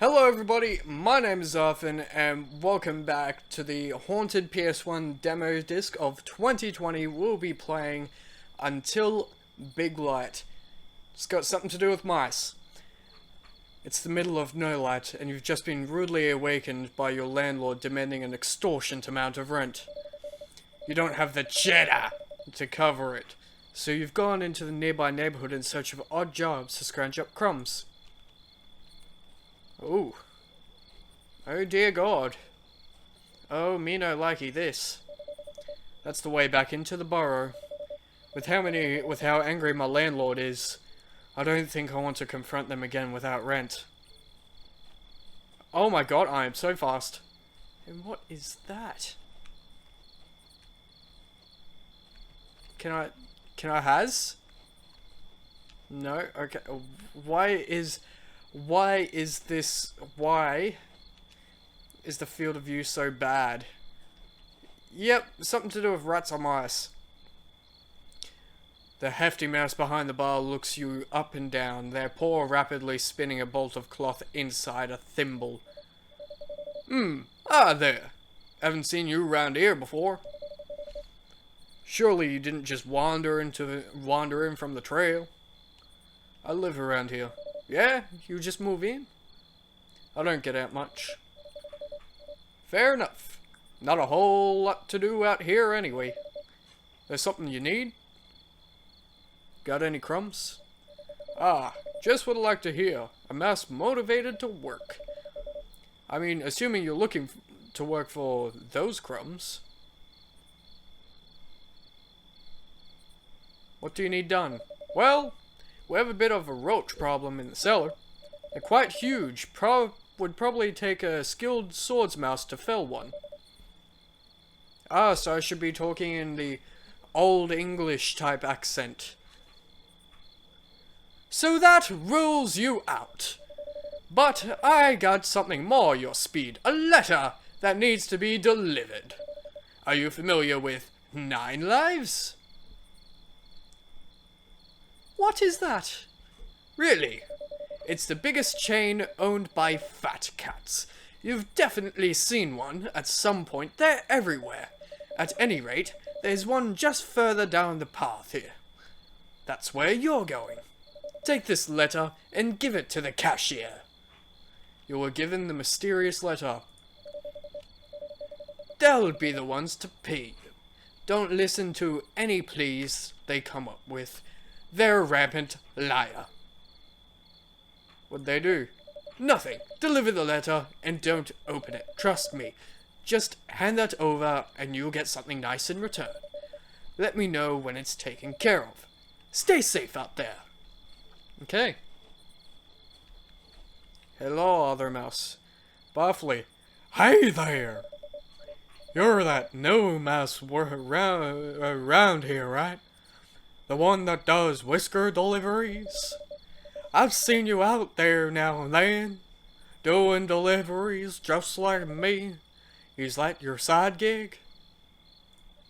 Hello everybody, my name is Xaphan and welcome back to the Haunted PS1 demo disc of 2020. We'll be playing Until Biglight. It's got something to do with mice. It's the middle of no light and you've just been rudely awakened by your landlord demanding an extortionate amount of rent. You don't have the cheddar to cover it, so you've gone into the nearby neighborhood in search of odd jobs to scrounge up crumbs. Oh. Oh dear God. Oh, me no likey this. That's the way back into the burrow. With how angry my landlord is, I don't think I want to confront them again without rent. Oh my God, I am so fast. And what is that? Can I has? No? Okay. Why is the field of view so bad? Yep, something to do with rats or mice. The hefty mouse behind the bar looks you up and down, their paw rapidly spinning a bolt of cloth inside a thimble. There. Haven't seen you around here before. Surely you didn't just wander in from the trail. I live around here. Yeah, you just move in? I don't get out much. Fair enough. Not a whole lot to do out here anyway. There's something you need? Got any crumbs? Ah, just what I like to hear. A mouse motivated to work. I mean, assuming you're looking to work for those crumbs. What do you need done? Well, we have a bit of a roach problem in the cellar. They're quite huge. Would probably take a skilled swords mouse to fell one. Ah, so I should be talking in the Old English type accent. So that rules you out. But I got something more your speed. A letter that needs to be delivered. Are you familiar with 9 lives? What is that? Really? It's the biggest chain owned by fat cats. You've definitely seen one at some point. They're everywhere. At any rate, there's one just further down the path here. That's where you're going. Take this letter and give it to the cashier. You were given the mysterious letter. They'll be the ones to pay you. Don't listen to any pleas they come up with. They're a rampant liar. What'd they do? Nothing. Deliver the letter and don't open it. Trust me. Just hand that over and you'll get something nice in return. Let me know when it's taken care of. Stay safe out there. Okay. Hello, other mouse. Buffly. Hey there! You're that new mouse around here, right? The one that does whisker deliveries? I've seen you out there now and then, doing deliveries just like me. Is that your side gig?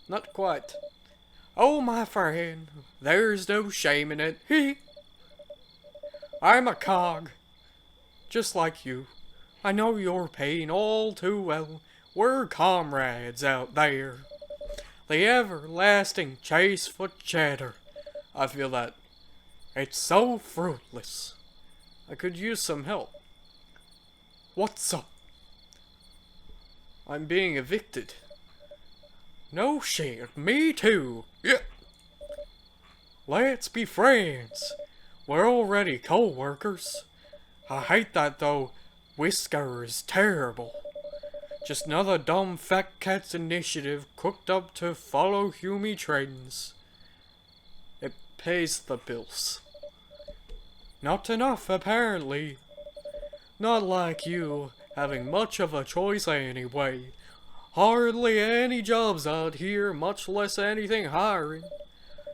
Not quite. Oh, my friend, there's no shame in it. I'm a cog, just like you. I know your pain all too well. We're comrades out there. The everlasting chase for cheddar. I feel that. It's so fruitless. I could use some help. What's up? I'm being evicted. No shit, me too. Yeah. Let's be friends. We're already co-workers. I hate that though. Whisker is terrible. Just another dumb fat cat's initiative cooked up to follow Hume trends. It pays the bills. Not enough, apparently. Not like you, having much of a choice anyway. Hardly any jobs out here, much less anything hiring.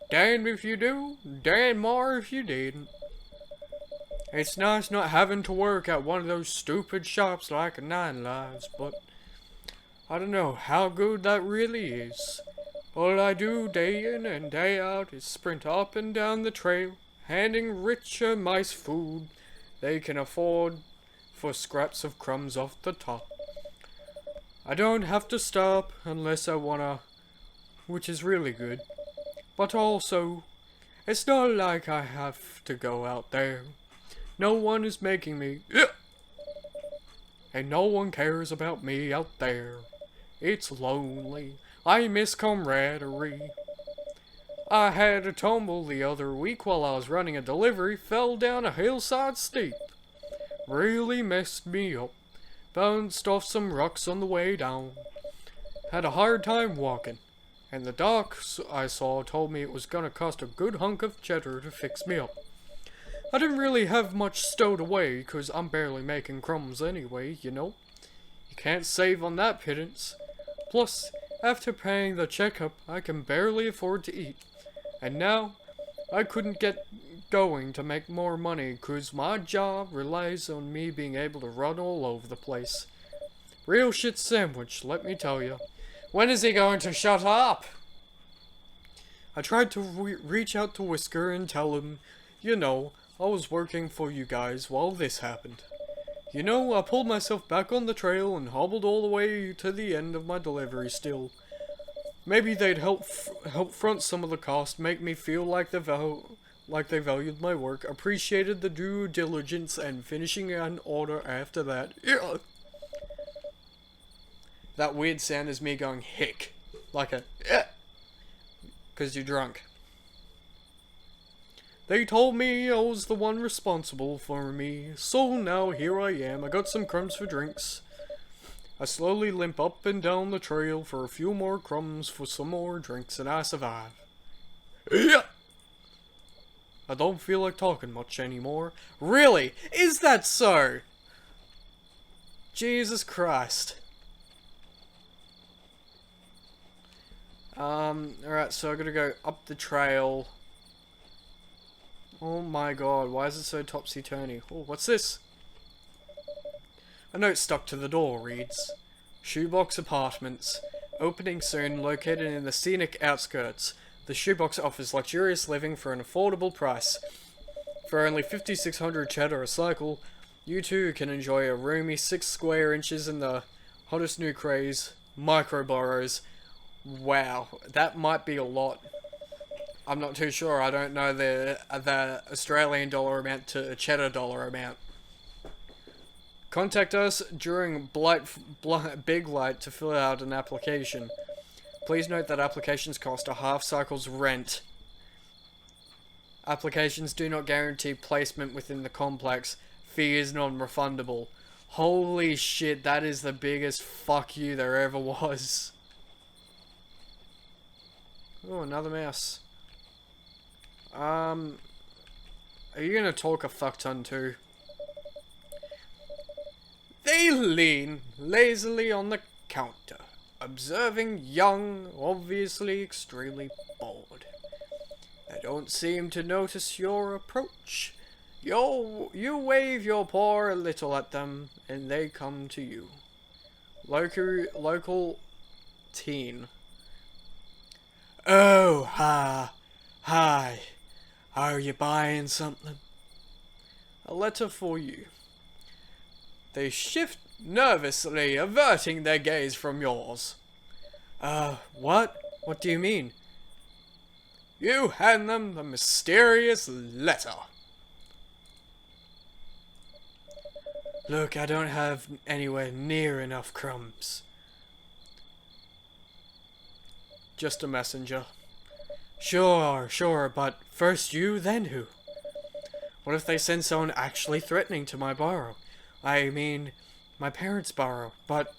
Damned if you do, damned more if you didn't. It's nice not having to work at one of those stupid shops like 9 Lives, but I don't know how good that really is. All I do day in and day out is sprint up and down the trail, handing richer mice food they can afford for scraps of crumbs off the top. I don't have to stop unless I wanna, which is really good. But also, it's not like I have to go out there. No one is making me, and no one cares about me out there. It's lonely. I miss camaraderie. I had a tumble the other week while I was running a delivery, fell down a hillside steep. Really messed me up. Bounced off some rocks on the way down. Had a hard time walking, and the doc I saw told me it was gonna cost a good hunk of cheddar to fix me up. I didn't really have much stowed away, 'cause I'm barely making crumbs anyway, you know. You can't save on that pittance. Plus, after paying the checkup, I can barely afford to eat. And now, I couldn't get going to make more money, 'cause my job relies on me being able to run all over the place. Real shit sandwich, let me tell you. When is he going to shut up? I tried to reach out to Whisker and tell him, you know, I was working for you guys while this happened. You know, I pulled myself back on the trail and hobbled all the way to the end of my delivery still. Maybe they'd help front some of the cost, make me feel like they valued my work, appreciated the due diligence, and finishing an order after that. Yeah. That weird sound is me going hick, like a because you're drunk. They told me I was the one responsible for me, so now here I am. I got some crumbs for drinks. I slowly limp up and down the trail for a few more crumbs for some more drinks, and I survive. Yeah. I don't feel like talking much anymore. Really? Is that so? Jesus Christ. Alright, so I gotta go up the trail. Oh my god, why is it so topsy-turvy? Oh, what's this? A note stuck to the door reads, Shoebox Apartments. Opening soon, located in the scenic outskirts. The Shoebox offers luxurious living for an affordable price. For only 5,600 cheddar a cycle, you too can enjoy a roomy 6 square inches in the hottest new craze, micro boroughs. Wow, that might be a lot. I'm not too sure. I don't know the Australian dollar amount to cheddar dollar amount. Contact us during Biglight to fill out an application. Please note that applications cost a half cycle's rent. Applications do not guarantee placement within the complex. Fee is non-refundable. Holy shit, that is the biggest fuck you there ever was. Oh, another mouse. Are you gonna talk a fuck ton too? They lean lazily on the counter, observing Young, obviously extremely bored. They don't seem to notice your approach. You wave your paw a little at them, and they come to you. Local teen. Oh, hi. Are you buying something? A letter for you. They shift nervously, averting their gaze from yours. What? What do you mean? You hand them the mysterious letter. Look, I don't have anywhere near enough crumbs. Just a messenger. Sure, but first you, then who? What if they send someone actually threatening to my burrow? I mean, my parents' burrow, but...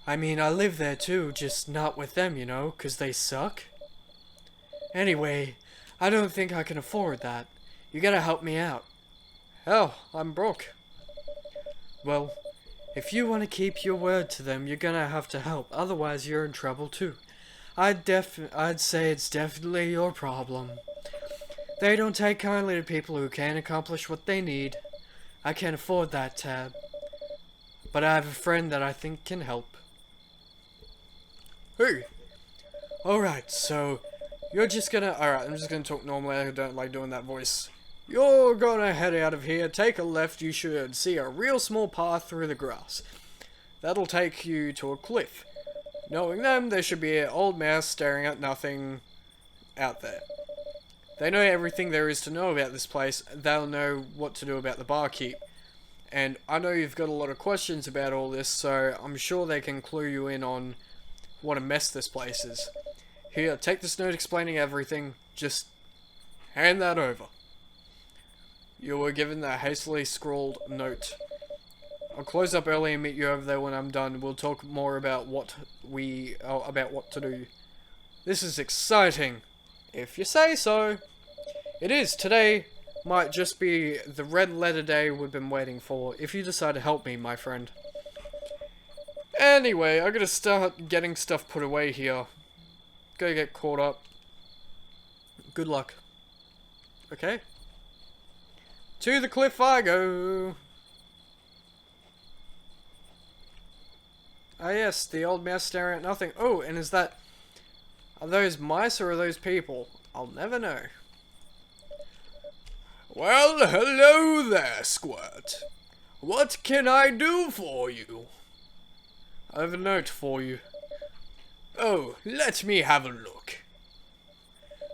I mean, I live there too, just not with them, you know, 'cause they suck. Anyway, I don't think I can afford that. You gotta help me out. Hell, I'm broke. Well, if you want to keep your word to them, you're gonna have to help, otherwise you're in trouble too. I'd say it's definitely your problem. They don't take kindly to people who can't accomplish what they need. I can't afford that, Tab. But I have a friend that I think can help. Hey! Alright, so... You're just gonna... Alright, I'm just gonna talk normally. I don't like doing that voice. You're gonna head out of here, take a left, you should see a real small path through the grass. That'll take you to a cliff. Knowing them, there should be an old mouse staring at nothing out there. They know everything there is to know about this place. They'll know what to do about the barkeep. And I know you've got a lot of questions about all this, so I'm sure they can clue you in on what a mess this place is. Here, take this note explaining everything. Just hand that over. You were given that hastily scrawled note. I'll close up early and meet you over there when I'm done. We'll talk more about what to do. This is exciting. If you say so. It is. Today might just be the red letter day we've been waiting for, if you decide to help me, my friend. Anyway, I gotta start getting stuff put away here. Gotta get caught up. Good luck. Okay. To the cliff I go. Ah yes, the old mouse staring at nothing. Oh, and is that... Are those mice or are those people? I'll never know. Well, hello there, Squirt. What can I do for you? I have a note for you. Oh, let me have a look.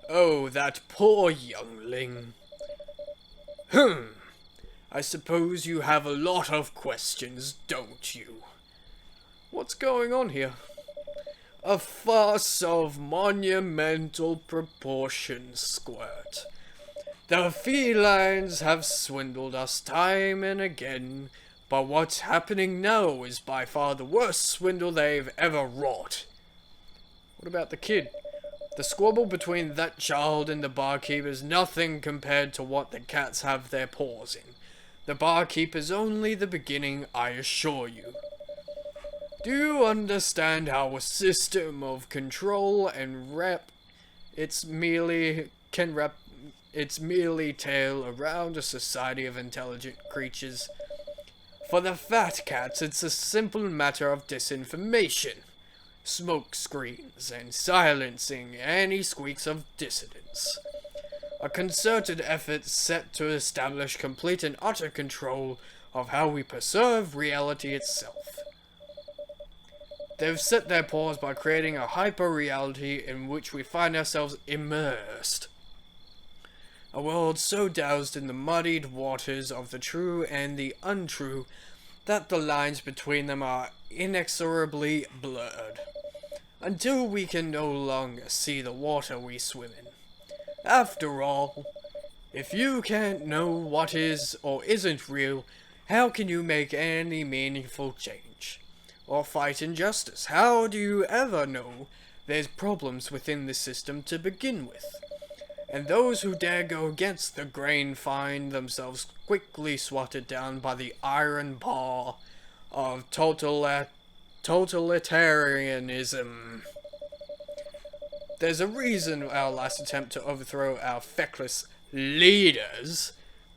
Oh, that poor youngling. I suppose you have a lot of questions, don't you? What's going on here? A farce of monumental proportions, Squirt. The felines have swindled us time and again, but what's happening now is by far the worst swindle they've ever wrought. What about the kid? The squabble between that child and the barkeep is nothing compared to what the cats have their paws in. The barkeep is only the beginning, I assure you. Do you understand how a system of control and it's merely tail around a society of intelligent creatures? For the fat cats, it's a simple matter of disinformation, smoke screens, and silencing any squeaks of dissidence. A concerted effort set to establish complete and utter control of how we perceive reality itself. They've set their paws by creating a hyper-reality in which we find ourselves immersed. A world so doused in the muddied waters of the true and the untrue that the lines between them are inexorably blurred, until we can no longer see the water we swim in. After all, if you can't know what is or isn't real, how can you make any meaningful change? Or fight injustice? How do you ever know there's problems within the system to begin with? And those who dare go against the grain find themselves quickly swatted down by the iron paw of totalitarianism. There's a reason our last attempt to overthrow our feckless leaders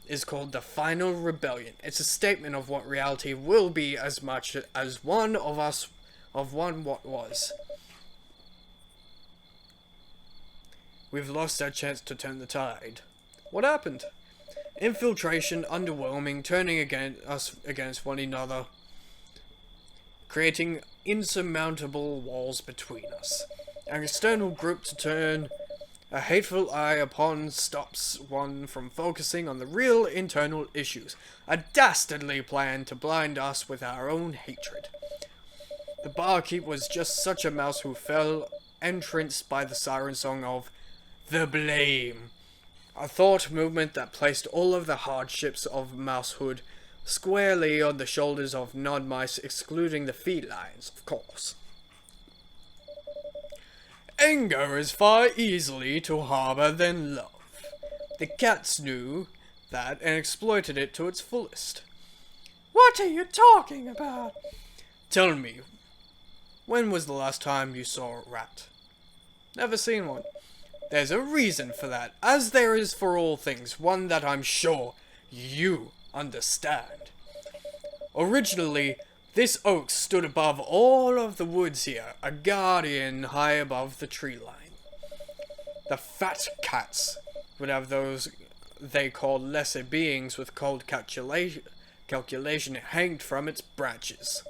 is called the Final Rebellion. It's a statement of what reality will be as much as one of us of one what was. We've lost our chance to turn the tide. What happened? Infiltration, underwhelming, turning us against one another, creating insurmountable walls between us. An external group to turn a hateful eye upon stops one from focusing on the real internal issues. A dastardly plan to blind us with our own hatred. The barkeep was just such a mouse who fell entranced by the siren song of the blame. A thought movement that placed all of the hardships of mousehood squarely on the shoulders of non-mice, excluding the felines, of course. Anger is far easily to harbor than love. The cats knew that and exploited it to its fullest. What are you talking about? Tell me, when was the last time you saw a rat? Never seen one. There's a reason for that, as there is for all things, one that I'm sure you understand. Originally, this oak stood above all of the woods here, a guardian high above the tree line. The fat cats would have they called lesser beings with cold calculation hanged from its branches.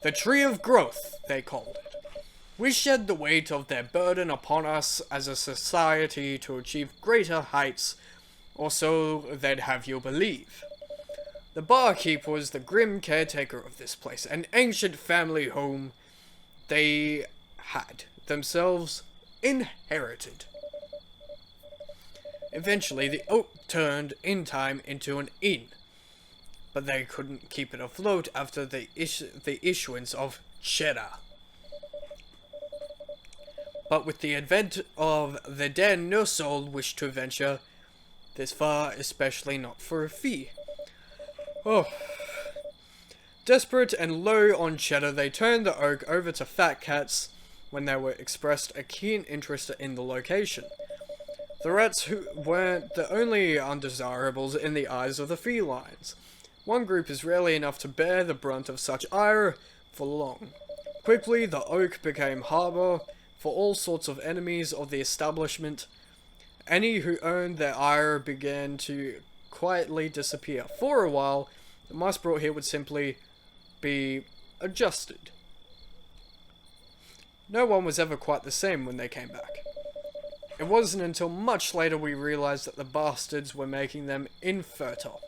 The tree of growth, they called it. We shed the weight of their burden upon us as a society to achieve greater heights, or so they'd have you believe. The barkeep was the grim caretaker of this place, an ancient family home they had themselves inherited. Eventually, the oak turned in time into an inn, but they couldn't keep it afloat after the issuance of cheddar. But with the advent of the den, no soul wished to venture this far, especially not for a fee. Oh. Desperate and low on cheddar, they turned the oak over to fat cats when they were expressed a keen interest in the location. The rats who weren't the only undesirables in the eyes of the felines. One group is rarely enough to bear the brunt of such ire for long. Quickly, the oak became harbour for all sorts of enemies of the establishment. Any who earned their ire began to quietly disappear. For a while, the mice brought here would simply be adjusted. No one was ever quite the same when they came back. It wasn't until much later we realized that the bastards were making them infertile.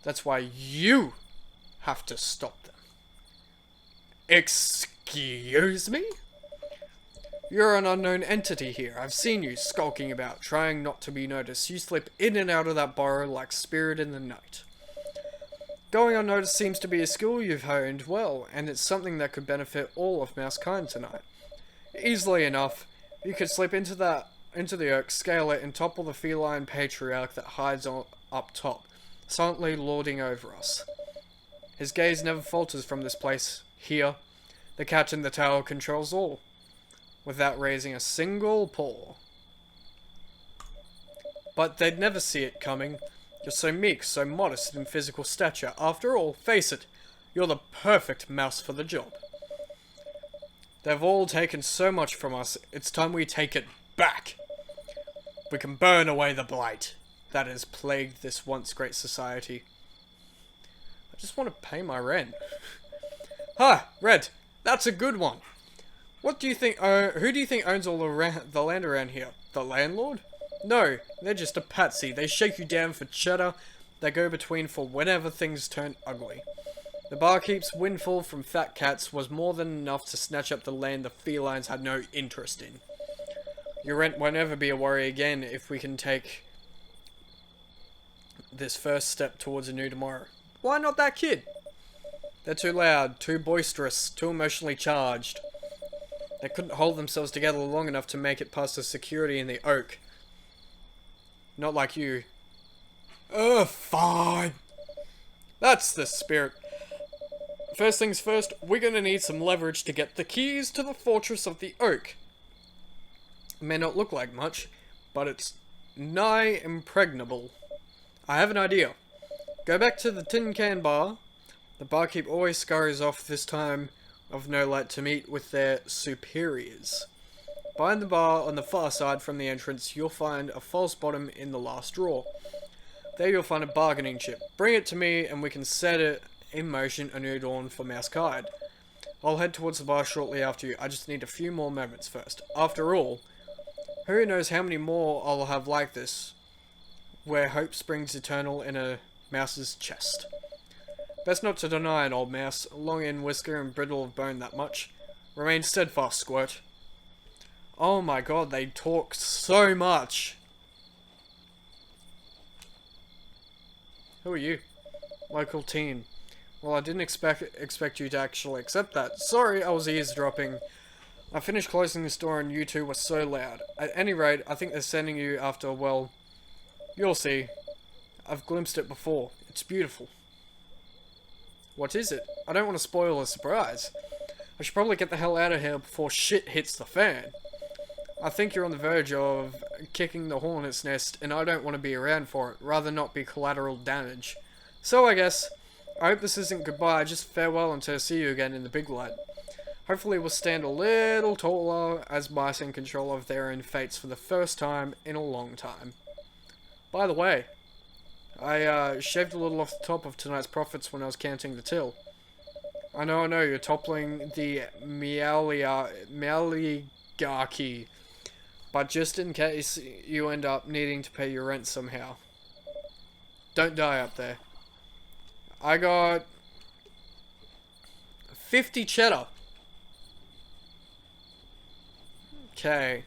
That's why you have to stop them. Excuse me? You're an unknown entity here. I've seen you skulking about, trying not to be noticed. You slip in and out of that burrow like spirit in the night. Going unnoticed seems to be a skill you've honed well, and it's something that could benefit all of Mousekind tonight. Easily enough, you could slip into the oak, scale it, and topple the feline patriarch that hides up top, silently lording over us. His gaze never falters from this place. Here, the cat in the tower controls all, without raising a single paw. But they'd never see it coming. You're so meek, so modest in physical stature. After all, face it, you're the perfect mouse for the job. They've all taken so much from us, it's time we take it back. We can burn away the blight that has plagued this once great society. I just want to pay my rent. Ha! Red, that's a good one. What do you think, who do you think owns all the land around here? The landlord? No, they're just a patsy. They shake you down for cheddar. They go between for whenever things turn ugly. The barkeep's windfall from fat cats was more than enough to snatch up the land the felines had no interest in. Your rent won't ever be a worry again if we can take this first step towards a new tomorrow. Why not that kid? They're too loud, too boisterous, too emotionally charged. They couldn't hold themselves together long enough to make it past the security in the oak. Not like you. Fine. That's the spirit. First things first, we're gonna need some leverage to get the keys to the fortress of the oak. It may not look like much, but it's nigh impregnable. I have an idea. Go back to the tin can bar. The barkeep always scurries off this time of no light to meet with their superiors. Behind the bar on the far side from the entrance, you'll find a false bottom in the last drawer. There you'll find a bargaining chip. Bring it to me and we can set it in motion a new dawn for Mousekind. I'll head towards the bar shortly after you. I just need a few more moments first. After all, who knows how many more I'll have like this, where hope springs eternal in a mouse's chest. Best not to deny an old mouse, long in whisker and brittle of bone that much. Remain steadfast, Squirt. Oh my god, they talk so much. Who are you? Local teen. Well, I didn't expect you to actually accept that. Sorry, I was eavesdropping. I finished closing the store and you two were so loud. At any rate, I think they're sending you after, well, you'll see. I've glimpsed it before. It's beautiful. What is it? I don't want to spoil the surprise. I should probably get the hell out of here before shit hits the fan. I think you're on the verge of kicking the hornet's nest, and I don't want to be around for it. Rather not be collateral damage. So I guess, I hope this isn't goodbye, just farewell until I see you again in the Biglight. Hopefully we'll stand a little taller as mice in control of their own fates for the first time in a long time. By the way, I shaved a little off the top of tonight's profits when I was counting the till. I know, you're toppling the Meoligarchy, but just in case you end up needing to pay your rent somehow, don't die up there. I got 50 cheddar. Okay.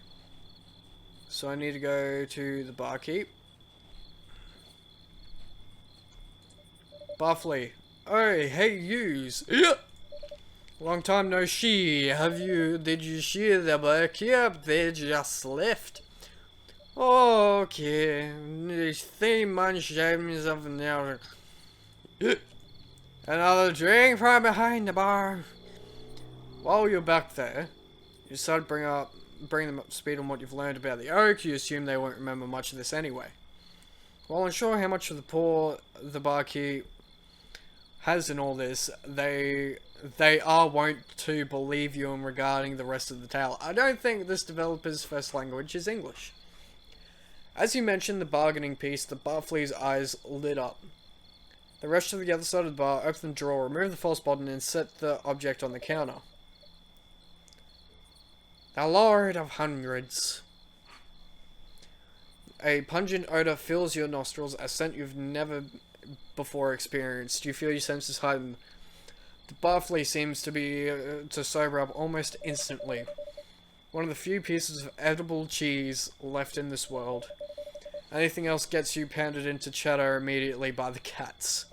So I need to go to the barkeep. Buffly. Oh, hey yous. Long time no see. Did you see the barkeep? They just left. Okay. 3 months James of now. Another drink from behind the bar. While you're back there, you start to bring them up to speed on what you've learned about the Oak. You assume they won't remember much of this anyway. While unsure how much of the barkeep has in all this, they are wont to believe you in regarding the rest of the tale. I don't think this developer's first language is English. As you mentioned the bargaining piece, the Barflee's eyes lit up. They rushed to the other side of the bar, opened the drawer, removed the false button, and set the object on the counter. The Lord of Hundreds. A pungent odor fills your nostrils, a scent you've never before experienced. You feel your senses heighten. The Barfley seems to sober up almost instantly. One of the few pieces of edible cheese left in this world. Anything else gets you pounded into cheddar immediately by the cats.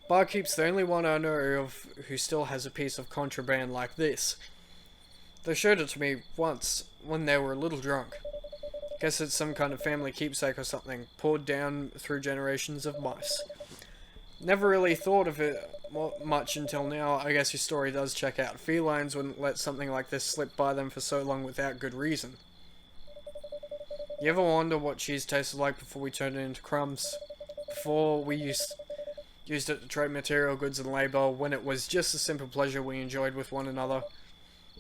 Barkeep's the only one I know of who still has a piece of contraband like this. They showed it to me once, when they were a little drunk. Guess it's some kind of family keepsake or something, poured down through generations of mice. Never really thought of it much until now. I guess your story does check out. Felines wouldn't let something like this slip by them for so long without good reason. You ever wonder what cheese tasted like before we turned it into crumbs? Before we used it to trade material goods and labor, when it was just a simple pleasure we enjoyed with one another.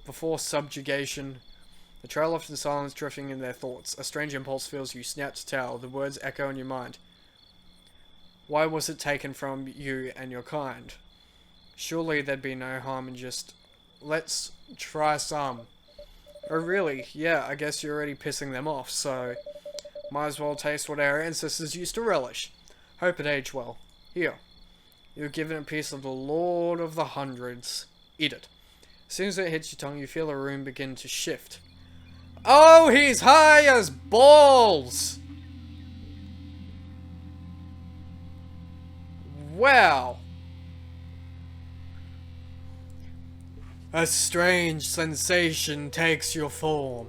Before subjugation. The trail left in silence, drifting in their thoughts. A strange impulse fills you, snout to tail. The words echo in your mind. Why was it taken from you and your kind? Surely there'd be no harm in just... let's try some. Oh really? Yeah, I guess you're already pissing them off, so... might as well taste what our ancestors used to relish. Hope it aged well. Here. You're given a piece of the Lord of the Hundreds. Eat it. As soon as it hits your tongue, you feel the room begin to shift. Oh, he's high as balls! Wow. A strange sensation takes your form.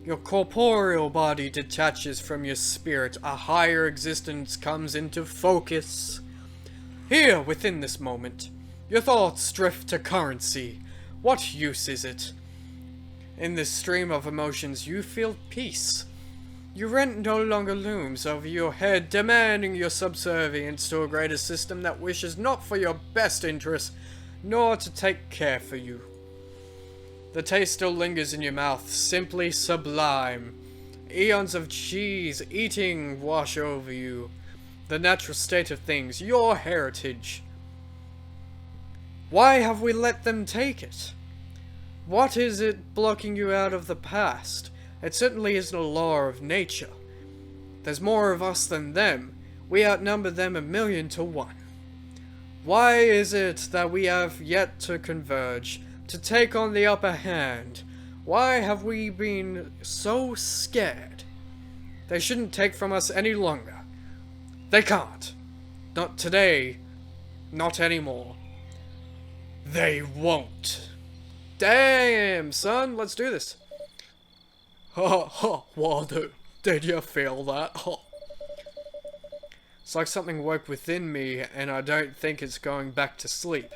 Your corporeal body detaches from your spirit. A higher existence comes into focus. Here, within this moment, your thoughts drift to currency. What use is it? In this stream of emotions, you feel peace. Your rent no longer looms over your head, demanding your subservience to a greater system that wishes not for your best interest, nor to take care for you. The taste still lingers in your mouth, simply sublime. Eons of cheese eating wash over you. The natural state of things, your heritage. Why have we let them take it? What is it blocking you out of the past? It certainly isn't a law of nature. There's more of us than them. We outnumber them 1,000,000 to 1. Why is it that we have yet to converge, to take on the upper hand? Why have we been so scared? They shouldn't take from us any longer. They can't. Not today. Not anymore. They won't. Damn, son, let's do this. Ha ha, Waldo, did you feel that? Ha. It's like something woke within me, and I don't think it's going back to sleep.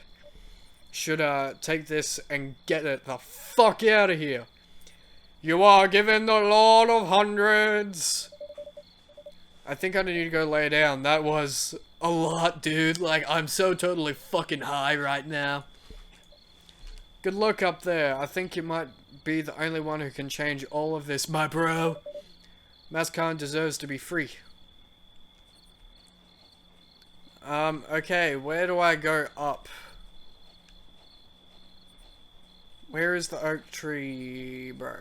Should take this and get it the fuck out of here. You are given the Lord of Hundreds. I think I need to go lay down. That was a lot, dude. Like, I'm so totally fucking high right now. Good luck up there. I think you might be the only one who can change all of this, my bro. Mascon deserves to be free. Okay, where do I go up? Where is the oak tree, bro?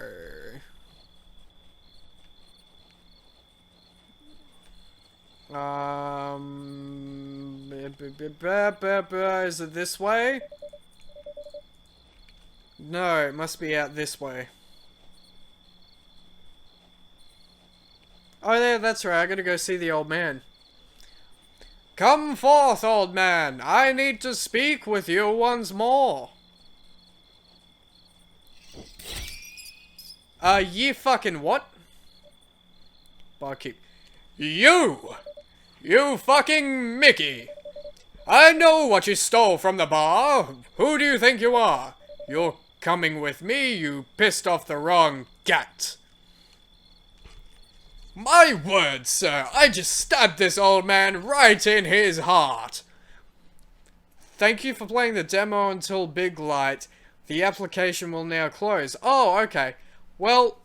Is it this way? No, it must be out this way. Oh yeah, that's right, I gotta go see the old man. Come forth, old man, I need to speak with you once more. You fucking what? Barkeep. You fucking Mickey! I know what you stole from the bar! Who do you think you are? You're coming with me, you pissed off the wrong gat! My word, sir, I just stabbed this old man right in his heart! Thank you for playing the demo until Biglight. The application will now close. Oh, okay. Well,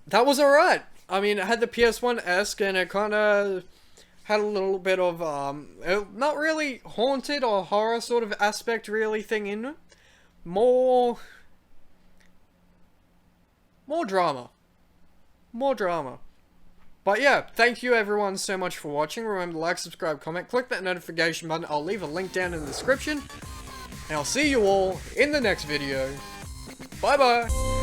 that was alright. I mean, it had the Ps1-esque and it kind of had a little bit of, not really haunted or horror sort of aspect really thing in it. More drama. More drama. But yeah, thank you everyone so much for watching. Remember to like, subscribe, comment, click that notification button. I'll leave a link down in the description. And I'll see you all in the next video. Bye bye!